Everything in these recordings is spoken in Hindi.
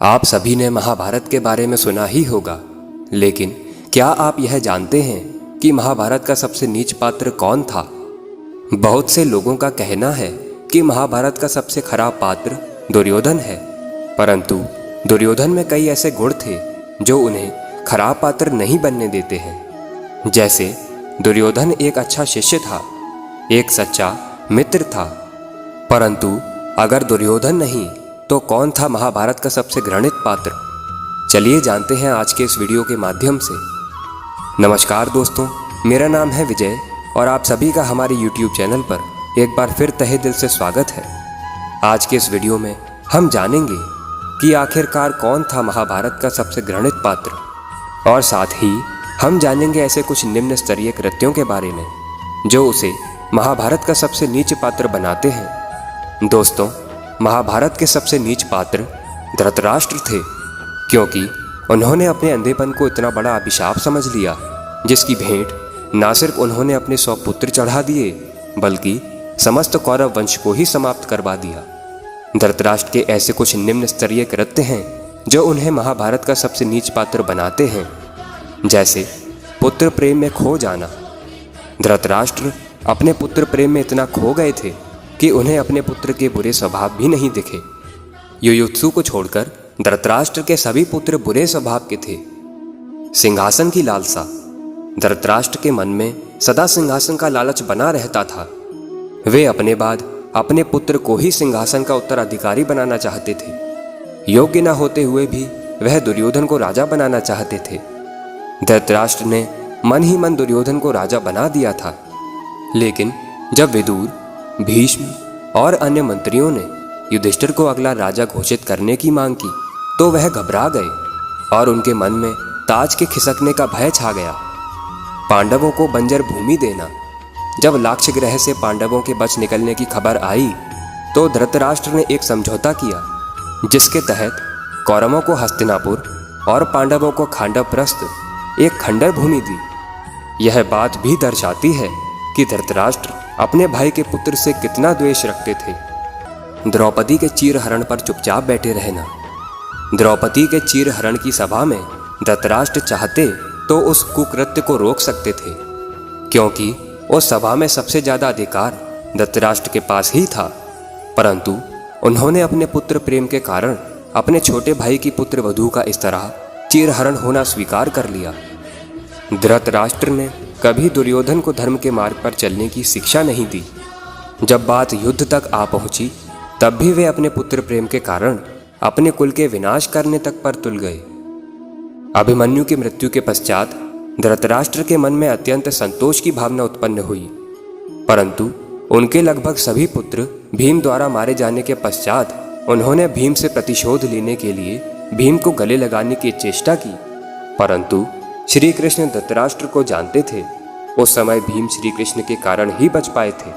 आप सभी ने महाभारत के बारे में सुना ही होगा, लेकिन क्या आप यह जानते हैं कि महाभारत का सबसे नीच पात्र कौन था? बहुत से लोगों का कहना है कि महाभारत का सबसे खराब पात्र दुर्योधन है, परंतु दुर्योधन में कई ऐसे गुण थे जो उन्हें खराब पात्र नहीं बनने देते हैं। जैसे दुर्योधन एक अच्छा शिष्य था, एक सच्चा मित्र था। परंतु अगर दुर्योधन नहीं तो कौन था महाभारत का सबसे घृणित पात्र? चलिए जानते हैं आज के इस वीडियो के माध्यम से। नमस्कार दोस्तों, मेरा नाम है विजय और आप सभी का हमारे YouTube चैनल पर एक बार फिर तहे दिल से स्वागत है। आज के इस वीडियो में हम जानेंगे कि आखिरकार कौन था महाभारत का सबसे घृणित पात्र, और साथ ही हम जानेंगे ऐसे कुछ निम्न स्तरीय कृत्यों के बारे में जो उसे महाभारत का सबसे नीच पात्र बनाते हैं। दोस्तों, महाभारत के सबसे नीच पात्र धृतराष्ट्र थे, क्योंकि उन्होंने अपने अंधेपन को इतना बड़ा अभिशाप समझ लिया, जिसकी भेंट न सिर्फ उन्होंने अपने 100 पुत्र चढ़ा दिए, बल्कि समस्त कौरव वंश को ही समाप्त करवा दिया। धृतराष्ट्र के ऐसे कुछ निम्न स्तरीय कृत्य हैं जो उन्हें महाभारत का सबसे नीच पात्र बनाते हैं। जैसे पुत्र प्रेम में खो जाना। धृतराष्ट्र अपने पुत्र प्रेम में इतना खो गए थे कि उन्हें अपने पुत्र के बुरे स्वभाव भी नहीं दिखे। युयुत्सु को छोड़कर धृतराष्ट्र के सभी पुत्र बुरे स्वभाव के थे। सिंहासन की लालसा। धृतराष्ट्र के मन में सदा सिंहासन का लालच बना रहता था। वे अपने बाद अपने पुत्र को ही सिंहासन का उत्तराधिकारी बनाना चाहते थे। योग्य न होते हुए भी वह दुर्योधन को राजा बनाना चाहते थे। धृतराष्ट्र ने मन ही मन दुर्योधन को राजा बना दिया था, लेकिन जब विदुर, भीष्म और अन्य मंत्रियों ने युधिष्ठिर को अगला राजा घोषित करने की मांग की तो वह घबरा गए और उनके मन में ताज के खिसकने का भय छा गया। पांडवों को बंजर भूमि देना। जब लाक्षागृह से पांडवों के बच निकलने की खबर आई तो धृतराष्ट्र ने एक समझौता किया, जिसके तहत कौरवों को हस्तिनापुर और पांडवों को खांडवप्रस्थ एक खंडर भूमि दी। यह बात भी दर्शाती है कि धृतराष्ट्र अपने भाई के पुत्र से कितना द्वेष रखते थे। द्रौपदी के चीरहरण पर चुपचाप बैठे रहना। द्रौपदी के चीरहरण की सभा में धृतराष्ट्र चाहते तो उस कुकृत्य को रोक सकते थे, क्योंकि उस सभा में सबसे ज्यादा अधिकार धृतराष्ट्र के पास ही था। परंतु उन्होंने अपने पुत्र प्रेम के कारण अपने छोटे भाई की पुत्र वधू का इस तरह चीरहरण होना स्वीकार कर लिया। धृतराष्ट्र ने कभी दुर्योधन को धर्म के मार्ग पर चलने की शिक्षा नहीं दी। जब बात युद्ध तक आ पहुंची तब भी वे अपने पुत्र प्रेम के कारण अपने कुल के विनाश करने तक पर तुल गए। अभिमन्यु की मृत्यु के पश्चात धृतराष्ट्र के मन में अत्यंत संतोष की भावना उत्पन्न हुई, परंतु उनके लगभग सभी पुत्र भीम द्वारा मारे जाने के पश्चात उन्होंने भीम से प्रतिशोध लेने के लिए भीम को गले लगाने की चेष्टा की। परंतु श्री कृष्ण धृतराष्ट्र को जानते थे। उस समय भीम श्री कृष्ण के कारण ही बच पाए थे।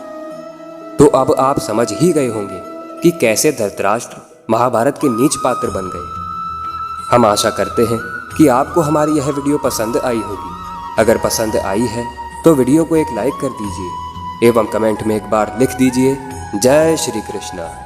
तो अब आप समझ ही गए होंगे कि कैसे धृतराष्ट्र महाभारत के नीच पात्र बन गए। हम आशा करते हैं कि आपको हमारी यह वीडियो पसंद आई होगी। अगर पसंद आई है तो वीडियो को एक लाइक कर दीजिए एवं कमेंट में एक बार लिख दीजिए, जय श्री कृष्ण।